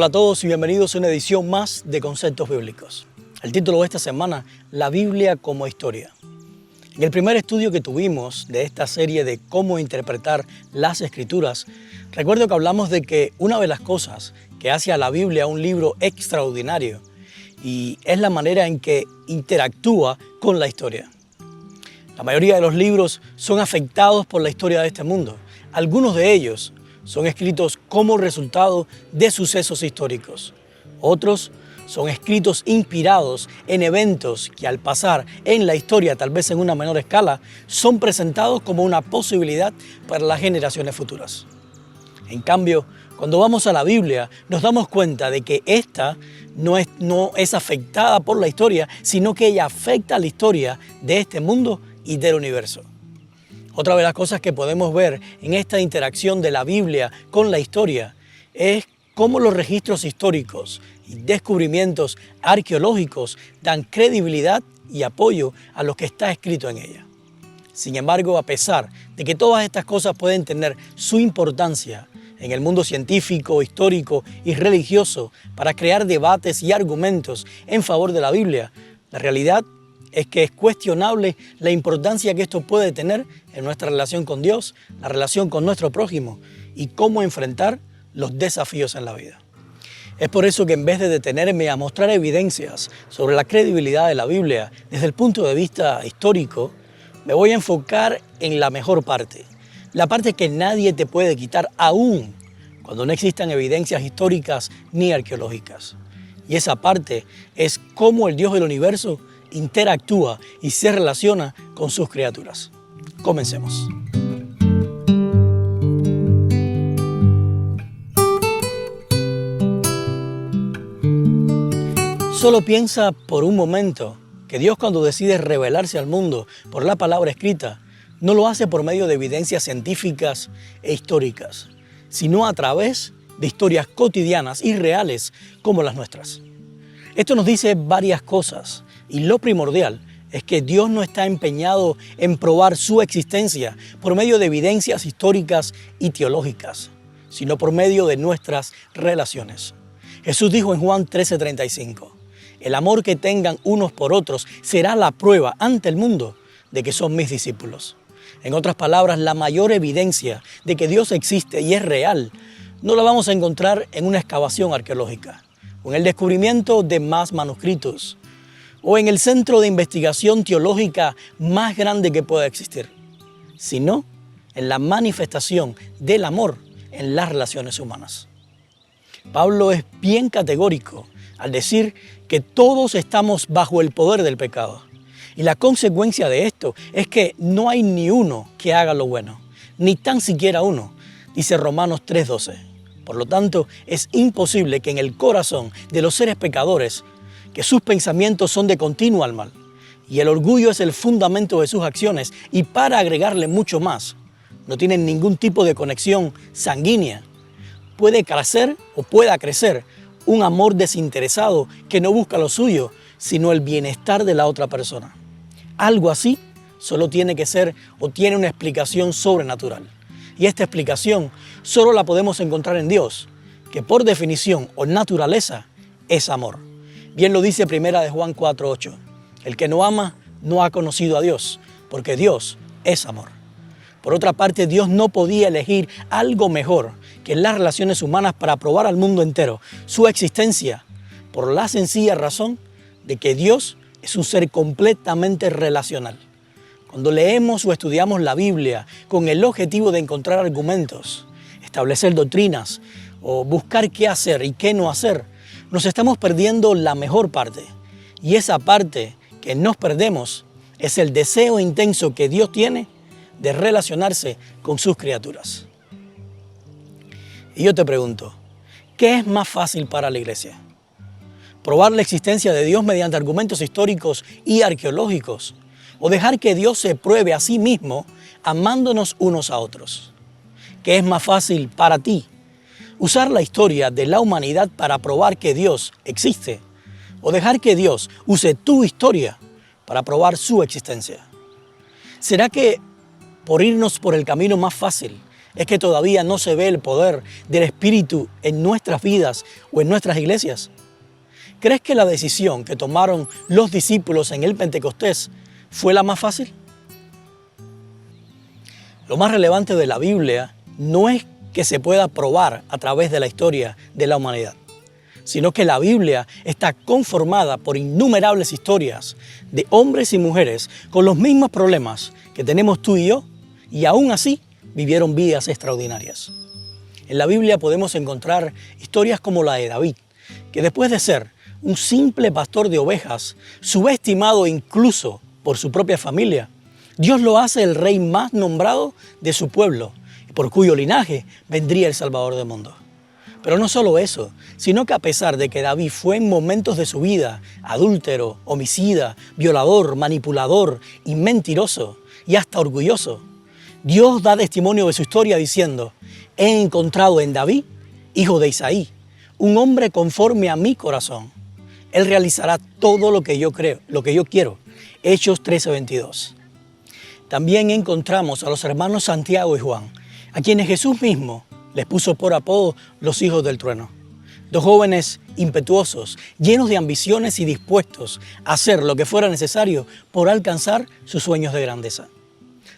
Hola a todos y bienvenidos a una edición más de Conceptos Bíblicos. El título de esta semana, La Biblia como historia. En el primer estudio que tuvimos de esta serie de cómo interpretar las Escrituras, recuerdo que hablamos de que una de las cosas que hace a la Biblia un libro extraordinario y es la manera en que interactúa con la historia. La mayoría de los libros son afectados por la historia de este mundo. Algunos de ellos son escritos como resultado de sucesos históricos. Otros son escritos inspirados en eventos que al pasar en la historia, tal vez en una menor escala, son presentados como una posibilidad para las generaciones futuras. En cambio, cuando vamos a la Biblia, nos damos cuenta de que esta no es afectada por la historia, sino que ella afecta a la historia de este mundo y del universo. Otra de las cosas que podemos ver en esta interacción de la Biblia con la historia es cómo los registros históricos y descubrimientos arqueológicos dan credibilidad y apoyo a lo que está escrito en ella. Sin embargo, a pesar de que todas estas cosas pueden tener su importancia en el mundo científico, histórico y religioso para crear debates y argumentos en favor de la Biblia, la realidad es que es cuestionable la importancia que esto puede tener en nuestra relación con Dios, la relación con nuestro prójimo y cómo enfrentar los desafíos en la vida. Es por eso que en vez de detenerme a mostrar evidencias sobre la credibilidad de la Biblia desde el punto de vista histórico, me voy a enfocar en la mejor parte, la parte que nadie te puede quitar aún cuando no existan evidencias históricas ni arqueológicas. Y esa parte es cómo el Dios del universo interactúa y se relaciona con sus criaturas. Comencemos. Solo piensa por un momento que Dios, cuando decide revelarse al mundo por la palabra escrita, no lo hace por medio de evidencias científicas e históricas, sino a través de historias cotidianas y reales como las nuestras. Esto nos dice varias cosas. Y lo primordial es que Dios no está empeñado en probar su existencia por medio de evidencias históricas y teológicas, sino por medio de nuestras relaciones. Jesús dijo en Juan 13:35, el amor que tengan unos por otros será la prueba ante el mundo de que son mis discípulos. En otras palabras, la mayor evidencia de que Dios existe y es real no la vamos a encontrar en una excavación arqueológica o en el descubrimiento de más manuscritos, o en el centro de investigación teológica más grande que pueda existir, sino en la manifestación del amor en las relaciones humanas. Pablo es bien categórico al decir que todos estamos bajo el poder del pecado. Y la consecuencia de esto es que no hay ni uno que haga lo bueno, ni tan siquiera uno, dice Romanos 3:12. Por lo tanto, es imposible que en el corazón de los seres pecadores que sus pensamientos son de continuo al mal, y el orgullo es el fundamento de sus acciones, y para agregarle mucho más, no tienen ningún tipo de conexión sanguínea. Pueda crecer un amor desinteresado que no busca lo suyo, sino el bienestar de la otra persona. Algo así solo tiene que ser o tiene una explicación sobrenatural. Y esta explicación solo la podemos encontrar en Dios, que por definición o naturaleza es amor. Bien lo dice Primera de Juan 4:8. El que no ama no ha conocido a Dios, porque Dios es amor. Por otra parte, Dios no podía elegir algo mejor que las relaciones humanas para probar al mundo entero su existencia, por la sencilla razón de que Dios es un ser completamente relacional. Cuando leemos o estudiamos la Biblia con el objetivo de encontrar argumentos, establecer doctrinas o buscar qué hacer y qué no hacer, nos estamos perdiendo la mejor parte. Y esa parte que nos perdemos es el deseo intenso que Dios tiene de relacionarse con sus criaturas. Y yo te pregunto, ¿qué es más fácil para la iglesia? ¿Probar la existencia de Dios mediante argumentos históricos y arqueológicos? ¿O dejar que Dios se pruebe a sí mismo amándonos unos a otros? ¿Qué es más fácil para ti? ¿Usar la historia de la humanidad para probar que Dios existe? ¿O dejar que Dios use tu historia para probar su existencia? ¿Será que por irnos por el camino más fácil ¿Es que todavía no se ve el poder del Espíritu en nuestras vidas o en nuestras iglesias? ¿Crees que la decisión que tomaron los discípulos en el Pentecostés fue la más fácil? Lo más relevante de la Biblia no es que se pueda probar a través de la historia de la humanidad, sino que la Biblia está conformada por innumerables historias de hombres y mujeres con los mismos problemas que tenemos tú y yo, y aún así vivieron vidas extraordinarias. En la Biblia podemos encontrar historias como la de David, que después de ser un simple pastor de ovejas, subestimado incluso por su propia familia, Dios lo hace el rey más nombrado de su pueblo, por cuyo linaje vendría el Salvador del mundo. Pero no solo eso, sino que a pesar de que David fue en momentos de su vida adúltero, homicida, violador, manipulador y mentiroso, y hasta orgulloso, Dios da testimonio de su historia diciendo: he encontrado en David, hijo de Isaí, un hombre conforme a mi corazón. Él realizará todo lo que yo creo, lo que yo quiero. Hechos 13:22. También encontramos a los hermanos Santiago y Juan, a quienes Jesús mismo les puso por apodo los hijos del trueno. Dos jóvenes impetuosos, llenos de ambiciones y dispuestos a hacer lo que fuera necesario por alcanzar sus sueños de grandeza.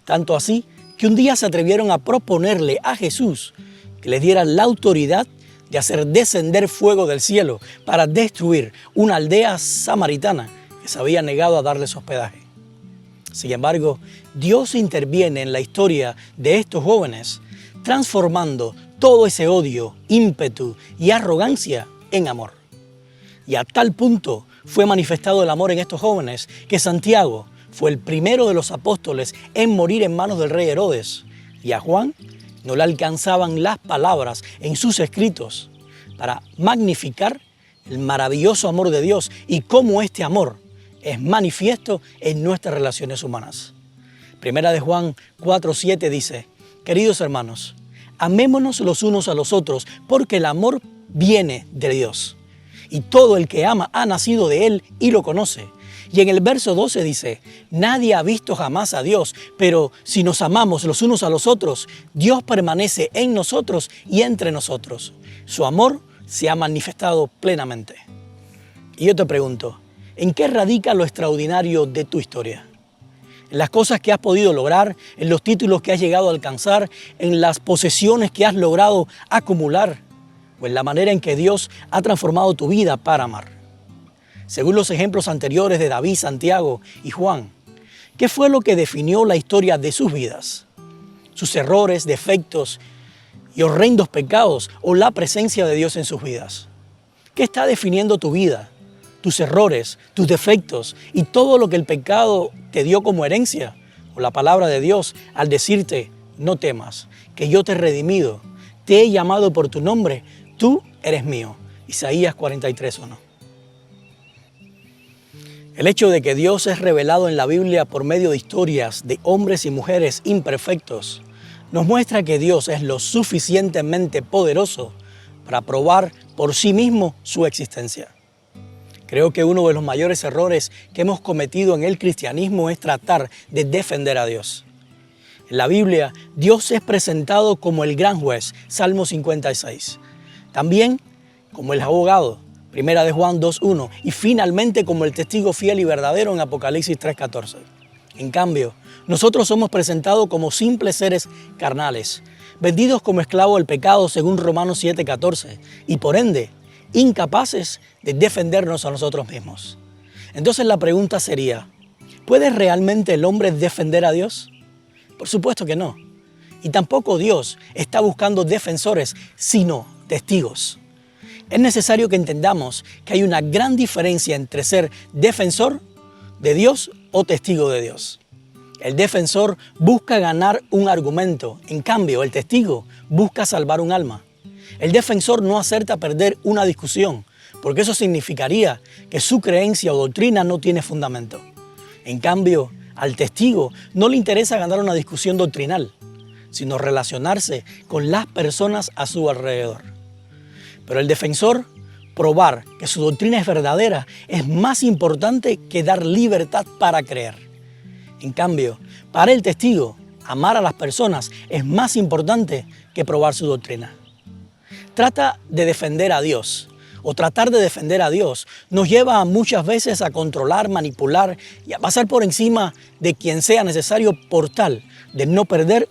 Tanto así que un día se atrevieron a proponerle a Jesús que les diera la autoridad de hacer descender fuego del cielo para destruir una aldea samaritana que se había negado a darles hospedaje. Sin embargo, Dios interviene en la historia de estos jóvenes, transformando todo ese odio, ímpetu y arrogancia en amor. Y a tal punto fue manifestado el amor en estos jóvenes que Santiago fue el primero de los apóstoles en morir en manos del rey Herodes, y a Juan no le alcanzaban las palabras en sus escritos para magnificar el maravilloso amor de Dios y cómo este amor es manifiesto en nuestras relaciones humanas. Primera de Juan 4:7 dice: queridos hermanos, amémonos los unos a los otros, porque el amor viene de Dios. Y todo el que ama ha nacido de Él y lo conoce. Y en el verso 12 dice: nadie ha visto jamás a Dios, pero si nos amamos los unos a los otros, Dios permanece en nosotros y entre nosotros. Su amor se ha manifestado plenamente. Y yo te pregunto, ¿en qué radica lo extraordinario de tu historia? ¿En las cosas que has podido lograr, en los títulos que has llegado a alcanzar, en las posesiones que has logrado acumular, o en la manera en que Dios ha transformado tu vida para amar? Según los ejemplos anteriores de David, Santiago y Juan, ¿qué fue lo que definió la historia de sus vidas? ¿Sus errores, defectos y horrendos pecados, o la presencia de Dios en sus vidas? ¿Qué está definiendo tu vida, tus errores, tus defectos y todo lo que el pecado te dio como herencia? ¿O la palabra de Dios al decirte: no temas, que yo te he redimido, te he llamado por tu nombre, tú eres mío? Isaías 43:1. El hecho de que Dios es revelado en la Biblia por medio de historias de hombres y mujeres imperfectos nos muestra que Dios es lo suficientemente poderoso para probar por sí mismo su existencia. Creo que uno de los mayores errores que hemos cometido en el cristianismo es tratar de defender a Dios. En la Biblia, Dios es presentado como el gran juez, Salmo 56. También como el abogado, Primera de Juan 2:1, y finalmente como el testigo fiel y verdadero en Apocalipsis 3:14. En cambio, nosotros somos presentados como simples seres carnales, vendidos como esclavos del pecado según Romanos 7:14, y por ende, incapaces de defendernos a nosotros mismos. Entonces la pregunta sería: ¿puede realmente el hombre defender a Dios? Por supuesto que no. Y tampoco Dios está buscando defensores, sino testigos. Es necesario que entendamos que hay una gran diferencia entre ser defensor de Dios o testigo de Dios. El defensor busca ganar un argumento, en cambio el testigo busca salvar un alma. El defensor no acepta perder una discusión, porque eso significaría que su creencia o doctrina no tiene fundamento. En cambio, al testigo no le interesa ganar una discusión doctrinal, sino relacionarse con las personas a su alrededor. Pero el defensor, probar que su doctrina es verdadera, es más importante que dar libertad para creer. En cambio, para el testigo, amar a las personas es más importante que probar su doctrina. Trata de defender a Dios, o tratar de defender a Dios, nos lleva muchas veces a controlar, manipular y a pasar por encima de quien sea necesario por tal de no perder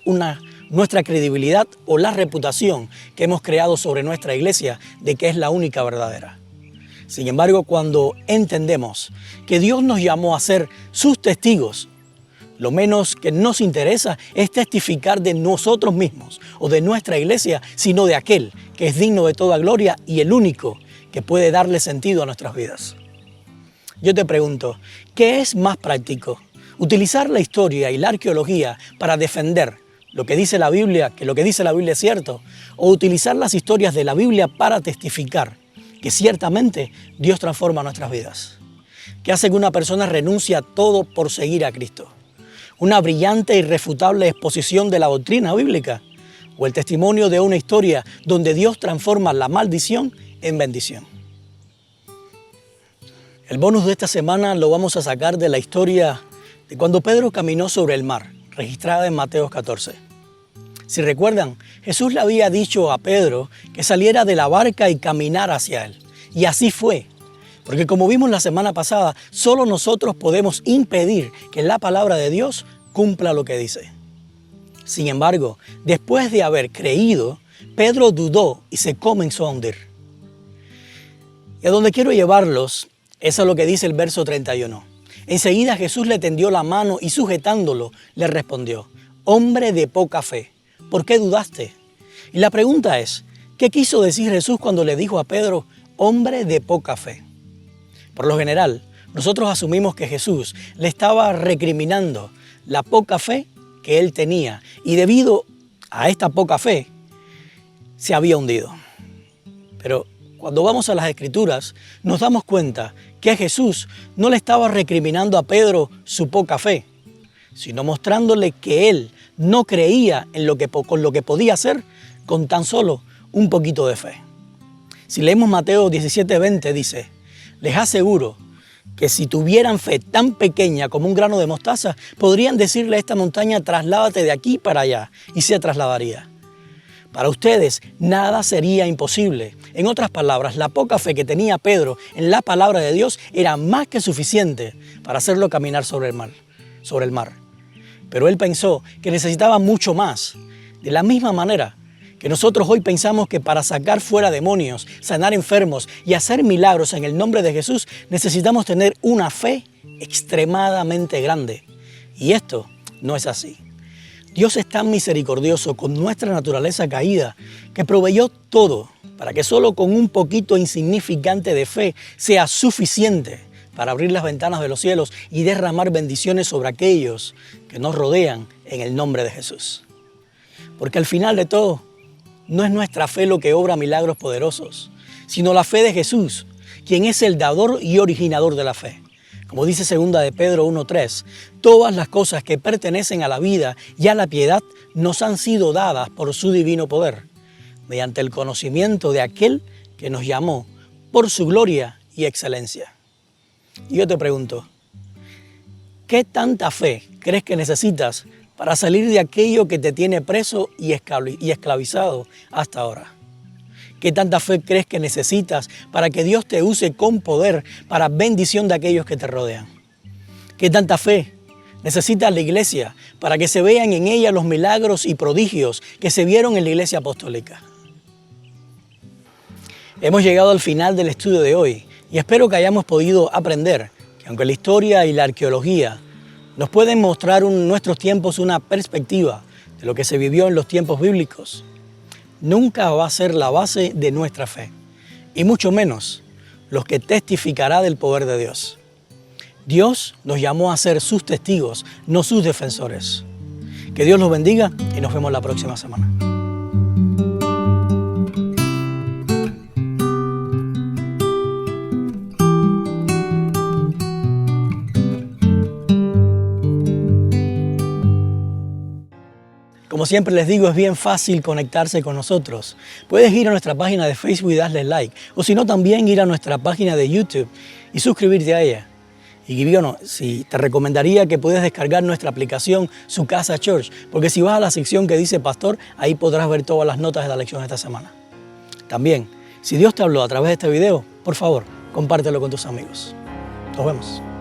nuestra credibilidad o la reputación que hemos creado sobre nuestra iglesia de que es la única verdadera. Sin embargo, cuando entendemos que Dios nos llamó a ser sus testigos, lo menos que nos interesa es testificar de nosotros mismos o de nuestra iglesia, sino de aquel que es digno de toda gloria y el único que puede darle sentido a nuestras vidas. Yo te pregunto, ¿qué es más práctico? ¿Utilizar la historia y la arqueología para defender lo que dice la Biblia, que lo que dice la Biblia es cierto? ¿O utilizar las historias de la Biblia para testificar que ciertamente Dios transforma nuestras vidas? ¿Qué hace que una persona renuncie a todo por seguir a Cristo? ¿Una brillante e irrefutable exposición de la doctrina bíblica? ¿O el testimonio de una historia donde Dios transforma la maldición en bendición? El bonus de esta semana lo vamos a sacar de la historia de cuando Pedro caminó sobre el mar, registrada en Mateo 14. Si recuerdan, Jesús le había dicho a Pedro que saliera de la barca y caminara hacia él. Y así fue. Porque como vimos la semana pasada, solo nosotros podemos impedir que la palabra de Dios cumpla lo que dice. Sin embargo, después de haber creído, Pedro dudó y se comenzó a hundir. Y a donde quiero llevarlos es a lo que dice el verso 31. Enseguida Jesús le tendió la mano y sujetándolo le respondió: «Hombre de poca fe, ¿por qué dudaste?». Y la pregunta es, ¿qué quiso decir Jesús cuando le dijo a Pedro, hombre de poca fe? Por lo general, nosotros asumimos que Jesús le estaba recriminando la poca fe que él tenía y debido a esta poca fe se había hundido. Pero cuando vamos a las Escrituras nos damos cuenta que Jesús no le estaba recriminando a Pedro su poca fe, sino mostrándole que él no creía en con lo que podía hacer con tan solo un poquito de fe. Si leemos Mateo 17:20 dice: «Les aseguro que si tuvieran fe tan pequeña como un grano de mostaza, podrían decirle a esta montaña, trasládate de aquí para allá, y se trasladaría». Para ustedes nada sería imposible. En otras palabras, la poca fe que tenía Pedro en la palabra de Dios era más que suficiente para hacerlo caminar sobre el mar. Pero él pensó que necesitaba mucho más. De la misma manera que nosotros hoy pensamos que para sacar fuera demonios, sanar enfermos y hacer milagros en el nombre de Jesús, necesitamos tener una fe extremadamente grande. Y esto no es así. Dios es tan misericordioso con nuestra naturaleza caída que proveyó todo para que solo con un poquito insignificante de fe sea suficiente para abrir las ventanas de los cielos y derramar bendiciones sobre aquellos que nos rodean en el nombre de Jesús. Porque al final de todo, no es nuestra fe lo que obra milagros poderosos, sino la fe de Jesús, quien es el dador y originador de la fe. Como dice 2 de Pedro 1:3, todas las cosas que pertenecen a la vida y a la piedad nos han sido dadas por su divino poder, mediante el conocimiento de aquel que nos llamó por su gloria y excelencia. Y yo te pregunto, ¿qué tanta fe crees que necesitas para salir de aquello que te tiene preso y esclavizado hasta ahora? ¿Qué tanta fe crees que necesitas para que Dios te use con poder para bendición de aquellos que te rodean? ¿Qué tanta fe necesita la iglesia para que se vean en ella los milagros y prodigios que se vieron en la iglesia apostólica? Hemos llegado al final del estudio de hoy y espero que hayamos podido aprender que aunque la historia y la arqueología nos pueden mostrar en nuestros tiempos una perspectiva de lo que se vivió en los tiempos bíblicos, nunca va a ser la base de nuestra fe, y mucho menos los que testificará del poder de Dios. Dios nos llamó a ser sus testigos, no sus defensores. Que Dios los bendiga y nos vemos la próxima semana. Como siempre les digo, es bien fácil conectarse con nosotros. Puedes ir a nuestra página de Facebook y darle like, o si no también ir a nuestra página de YouTube y suscribirte a ella. Y bueno, sí, te recomendaría que puedas descargar nuestra aplicación Su Casa Church, porque si vas a la sección que dice Pastor, ahí podrás ver todas las notas de la lección de esta semana. También, si Dios te habló a través de este video, por favor, compártelo con tus amigos. Nos vemos.